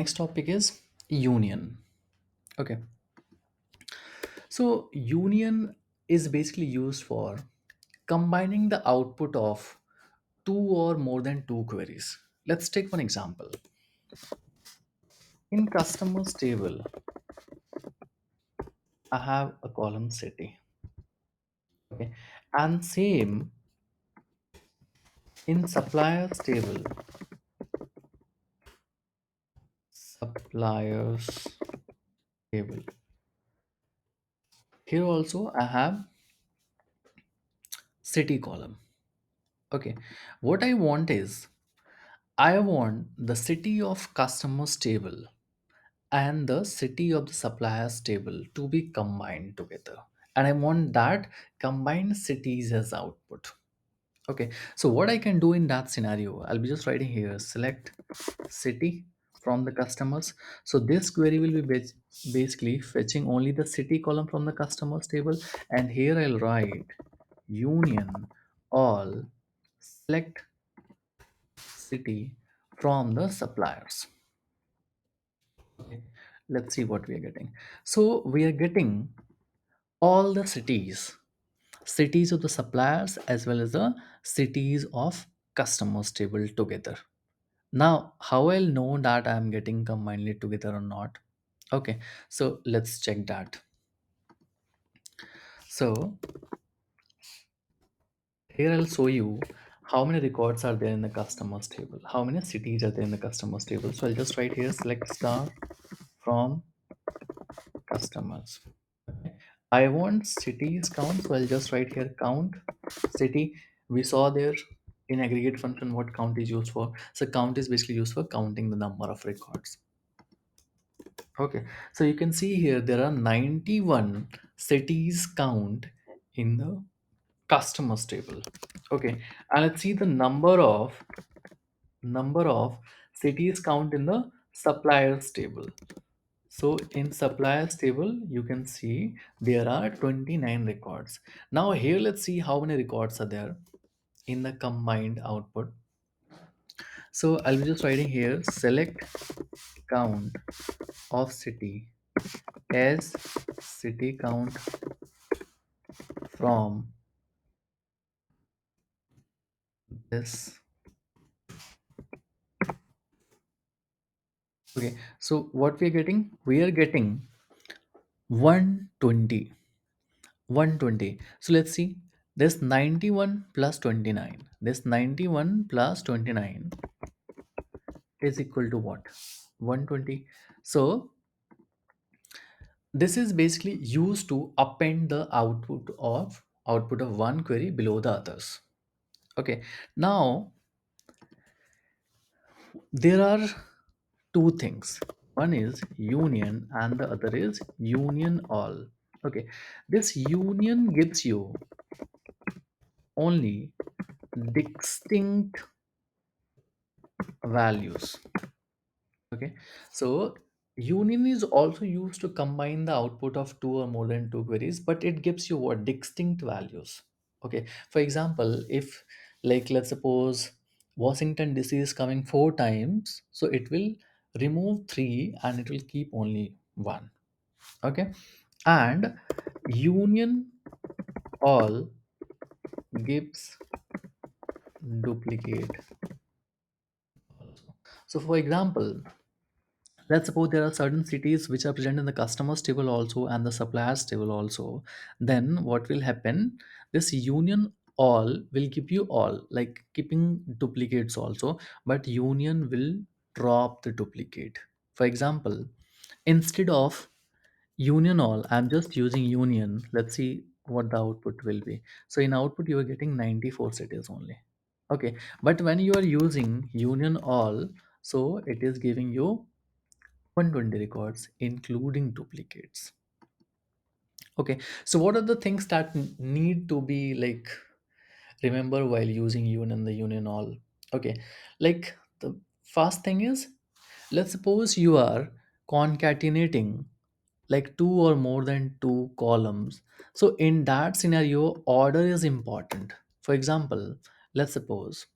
Next topic is union. Okay, so union is basically used for combining the output of two or more than two queries. Let's take one example. In customers table, I have a column city. Okay, and same in suppliers table, suppliers table. Here also I have city column. Okay, what I want is I want the city of customers table and the city of the suppliers table to be combined together, and I want that combined cities as output. Okay, so what I can do in that scenario, I'll be just writing here select city from the customers. So this query will be basically fetching only the city column from the customers table, and here I'll write union all select city from the suppliers. Okay, let's see what we are getting. So we are getting all the cities of the suppliers as well as the cities of customers table together. Now, how I'll know that I'm getting combined together or not? Okay, so let's check that. So here I'll show you how many records are there in the customers table, how many cities are there in the customers table. So I'll just write here select star from customers. Okay. I want cities count, so I'll just write here count city. We saw there in aggregate function what count is used for. So count is basically used for counting the number of records. Okay, so you can see here there are 91 cities count in the customers table. Okay, and let's see the number of cities count in the suppliers table. So in suppliers table, you can see there are 29 records. Now here let's see how many records are there in the combined output. So I'll be just writing here select count of city as city count from this. Okay, so what we're getting? We are getting 120. 120. So let's see. This 91 plus 29. This 91 plus 29 is equal to what? 120. So this is basically used to append the output of one query below the others. Okay. Now there are two things. One is union and the other is union all. Okay. This union gives you only distinct values. Okay, so union is also used to combine the output of two or more than two queries, but it gives you what distinct values. Okay, for example, if like let's suppose Washington DC is coming four times, so it will remove three and it will keep only one. Okay, and union all gives duplicate also. So for example, let's suppose there are certain cities which are present in the customers table also and the suppliers table also. Then what will happen? This union all will give you all, like keeping duplicates also, but union will drop the duplicate. For example, instead of union all, I'm just using union. Let's see what the output will be. So in output, you are getting 94 cities only. Okay, but when you are using union all, so it is giving you 120 records including duplicates. Okay, so what are the things that need to be like remember while using union and the union all? Okay, like the first thing is, let's suppose you are concatenating like two or more than two columns. So in that scenario, order is important. For example, let's suppose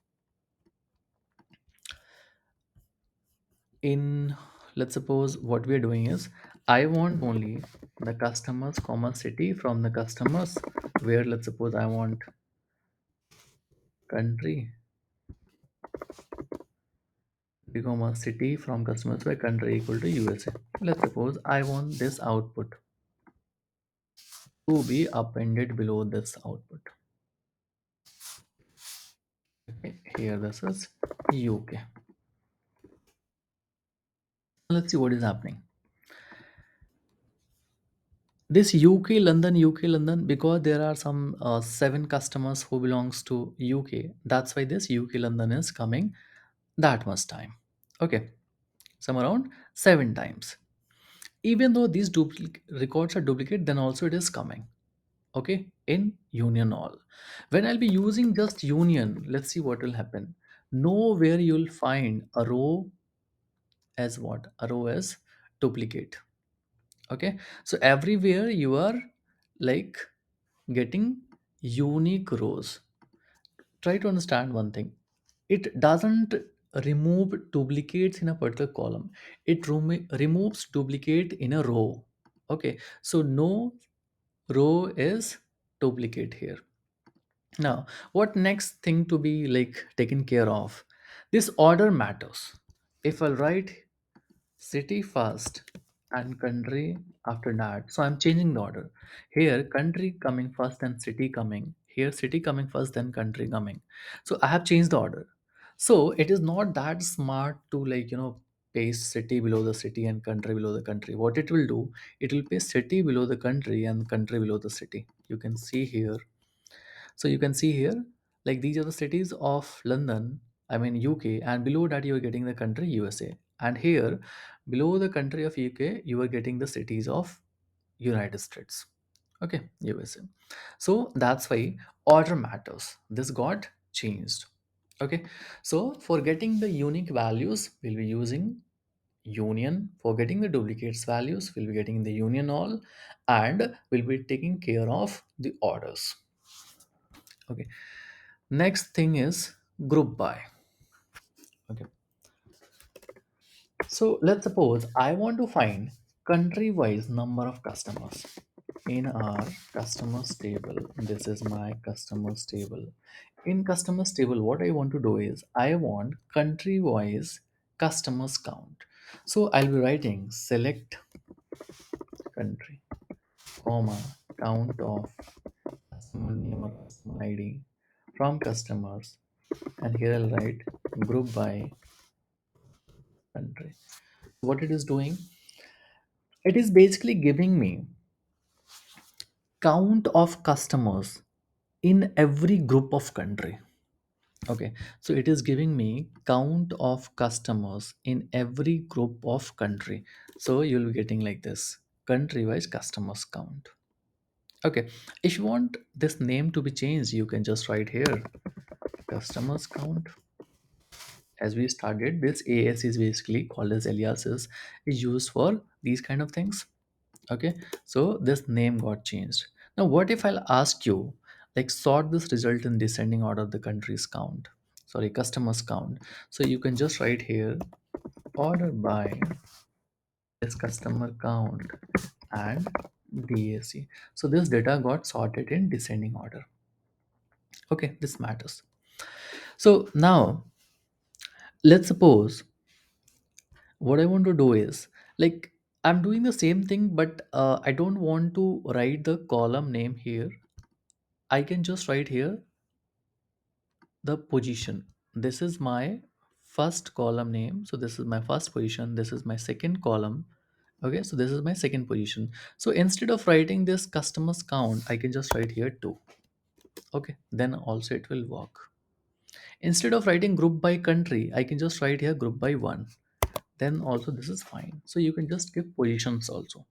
in let's suppose what we are doing is I want only the customers comma city from the customers, where let's suppose I want country comma city from customers where country equal to USA. Let's suppose I want this output to be appended below this output. Okay, here this is UK. Let's see what is happening. This UK London, because there are some seven customers who belongs to UK. That's why this UK London is coming that much time. Okay, some around seven times. Even though these records are duplicate, then also it is coming. Okay, in union all. When I'll be using just union, let's see what will happen. Nowhere you'll find a row as what? A row as duplicate. Okay, so everywhere you are like getting unique rows. Try to understand one thing. It doesn't remove duplicates in a particular column. It removes duplicate in a row. Okay, so no row is duplicate here. Now, what next thing to be like taken care of? This order matters. If I'll write city first and country after that, so I'm changing the order. Here, country coming first, then city coming. Here, city coming first, then country coming. So I have changed the order. So it is not that smart to paste city below the city and country below the country. What it will do, it will paste city below the country and country below the city. You can see here, so you can see here, like these are the cities of London, I mean UK, and below that you are getting the country USA. And here, below the country of UK, you are getting the cities of United States. Okay, USA. So that's why order matters. This got changed. Okay, so for getting the unique values, we'll be using union. For getting the duplicates values, we'll be getting the union all, and we'll be taking care of the orders. Okay, next thing is group by. Okay, so let's suppose I want to find country wise number of customers in our customers table. This is my customers table. In customers table, what I want to do is I want country wise customers count. So I'll be writing select country comma count of customer name or customer ID from customers, and here I'll write group by country. What it is doing, it is basically giving me count of customers in every group of country. Okay, so it is giving me count of customers in every group of country. So you'll be getting like this country wise customers count. Okay, if you want this name to be changed, you can just write here customers count. As we started, this AS is basically called as aliases, is used for these kind of things. Okay, so this name got changed. Now what if I'll ask you, like, sort this result in descending order, the countries count, sorry, customers count. So you can just write here order by this customer count and DAC. So this data got sorted in descending order. Okay, this matters. So now let's suppose what I want to do is, like, I'm doing the same thing, but I don't want to write the column name here. I can just write here the position. This is my first column name. So this is my first position. This is my second column. Okay, so this is my second position. So instead of writing this customers count, I can just write here 2. Okay, then also it will work. Instead of writing group by country, I can just write here group by 1. Then also this is fine. So you can just give positions also.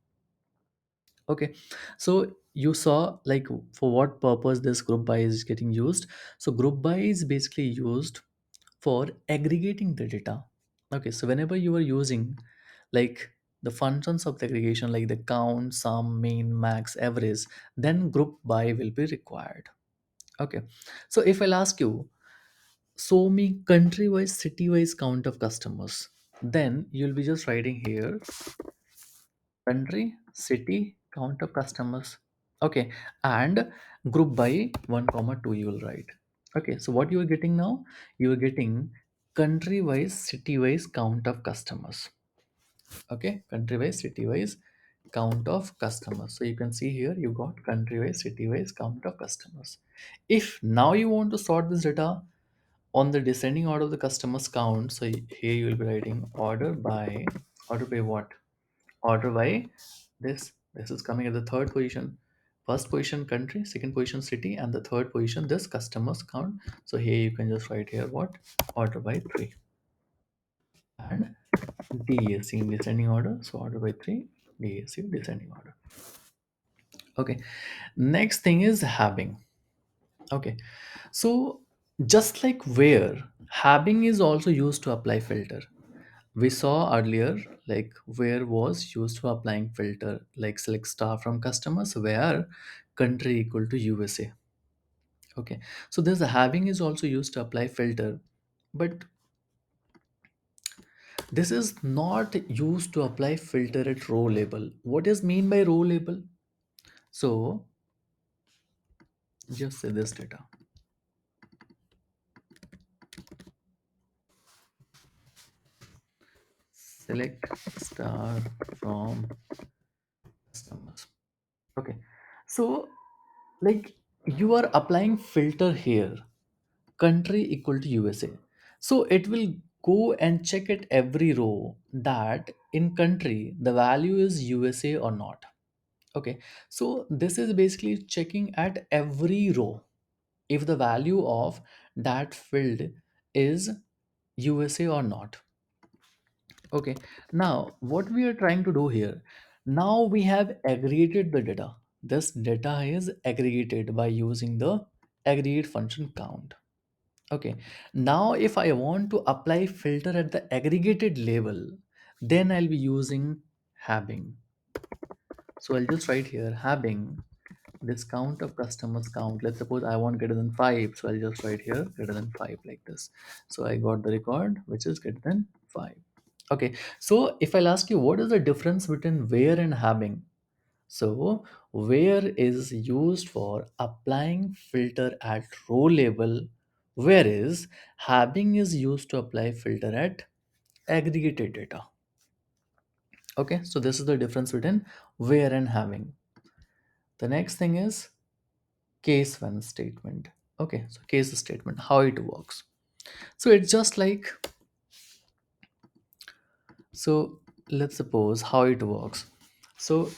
Okay, so you saw like for what purpose this group by is getting used. So group by is basically used for aggregating the data. Okay, so whenever you are using like the functions of the aggregation, like the count, sum, mean, max, average, then group by will be required. Okay, so if I'll ask you, show me country wise, city wise count of customers, Then you'll be just writing here country, city, count of customers. Okay, and group by 1 comma 2 you will write. Okay, so what you are getting now? You are getting country wise, city wise count of customers. Okay, country wise, city wise count of customers. So you can see here you got country wise, city wise count of customers. If now you want to sort this data on the descending order of the customers count, so here you will be writing order by what? Order by this is coming at the third position. First position country, second position city, and the third position this customers count. So here you can just write here what? Order by 3. And DAC in descending order. So order by 3, DAC descending order. Okay. Next thing is having. Okay. So just like where, having is also used to apply filter. We saw earlier like where was used for applying filter, like select star from customers where country equal to USA. Okay. So this having is also used to apply filter, but this is not used to apply filter at row label. What is mean by row label? So just say this data. Select star from customers. Okay. So like you are applying filter here, country equal to USA. So it will go and check at every row that in country the value is USA or not. Okay. So this is basically checking at every row if the value of that field is USA or not. Okay, now what we are trying to do here, now we have aggregated the data. This data is aggregated by using the aggregate function count. Okay, now if I want to apply filter at the aggregated level, then I'll be using having. So I'll just write here having this count of customers count. Let's suppose I want greater than 5, so I'll just write here greater than 5 like this. So I got the record which is greater than 5. Okay, so if I'll ask you what is the difference between where and having, so where is used for applying filter at row level, whereas having is used to apply filter at aggregated data. Okay, so this is the difference between where and having. The next thing is case one statement. Okay, so case statement, how it works. So it's just like, so let's suppose how it works. So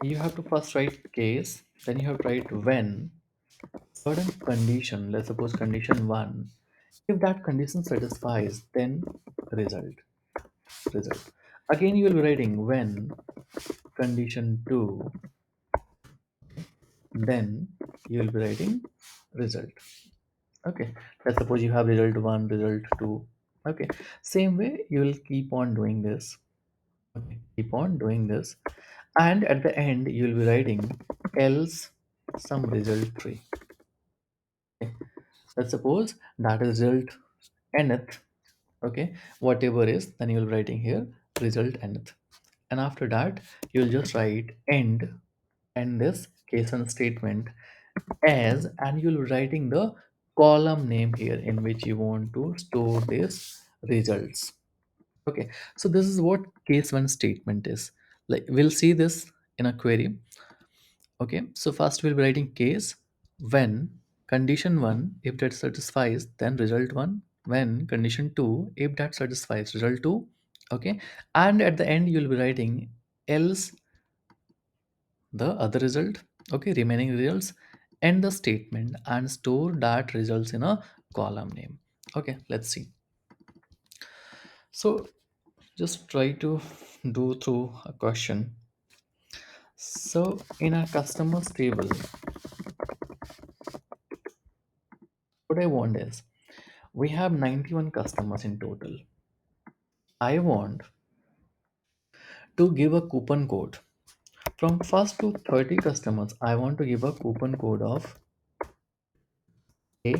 you have to first write case, then you have to write when certain condition, let's suppose condition 1, if that condition satisfies, then result. Again you will be writing when condition 2, then you will be writing result. Okay, let's suppose you have result 1, result 2. Okay, same way you will keep on doing this. Okay, keep on doing this, and at the end you will be writing else some result 3. Okay, let's suppose that is result nth. Okay, whatever is, then you will writing here result nth, and after that you will just write end this case one statement as, and you will be writing the column name here in which you want to store these results. Okay, so this is what case one statement is. Like we'll see this in a query. Okay, so first we'll be writing case when condition 1, if that satisfies, then result 1, when condition 2, if that satisfies, result 2. Okay, and at the end you'll be writing else the other result. Okay, remaining results, end the statement and store that results in a column name. Okay, let's see. So just try to do through a question. So in a customers table, what I want is we have 91 customers in total. I want to give a coupon code. From first to 30 customers, I want to give a coupon code of A,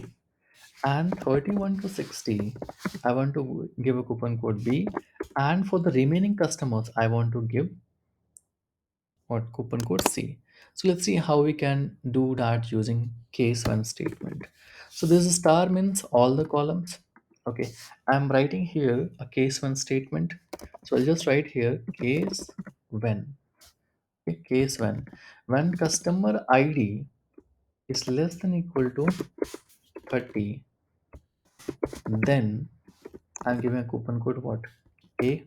and 31 to 60 I want to give a coupon code B, and for the remaining customers I want to give what coupon code C. So let's see how we can do that using case one statement. So this star means all the columns. Okay, I'm writing here a case one statement. So I'll just write here case when. Okay, case when customer ID is less than equal to 30, then I'm giving a coupon code what? A.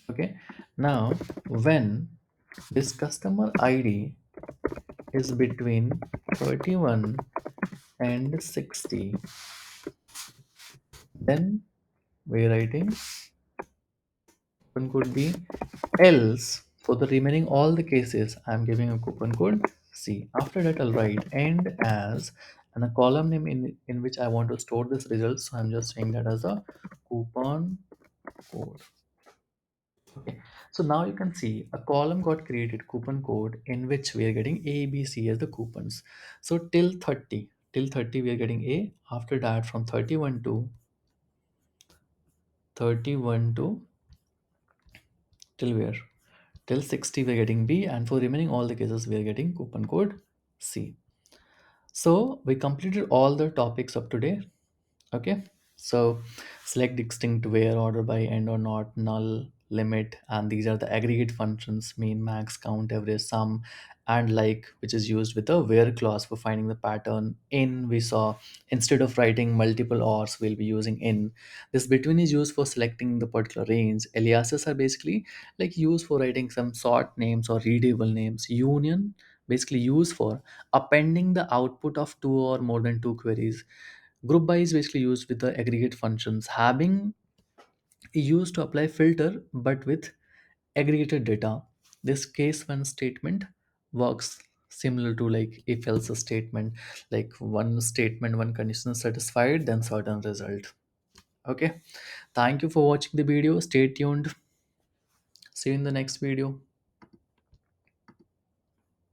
Okay. Now when this customer ID is between 31 and 60, then we're writing coupon code B. Else for the remaining all the cases I'm giving a coupon code C. After that I'll write end as and a column name in which I want to store this result. So I'm just saying that as a coupon code. Okay. So now you can see a column got created coupon code in which we are getting A, B, C as the coupons. So till 30 we are getting A. After that from 31 to till where? Till 60 we are getting B, and for remaining all the cases we are getting coupon code C. So we completed all the topics of today. Okay, so select distinct where, order by, end or not, null, limit, and these are the aggregate functions: mean, max, count, average, sum, and like, which is used with a where clause for finding the pattern. In we saw instead of writing multiple ors, we'll be using in. This between is used for selecting the particular range. Aliases are basically like used for writing some sort names or readable names. Union basically used for appending the output of two or more than two queries. Group by is basically used with the aggregate functions. Having used to apply filter but with aggregated data. This case when statement works similar to like if else statement, like one statement, one condition is satisfied, then certain result. Okay. Thank you for watching the video. Stay tuned. See you in the next video.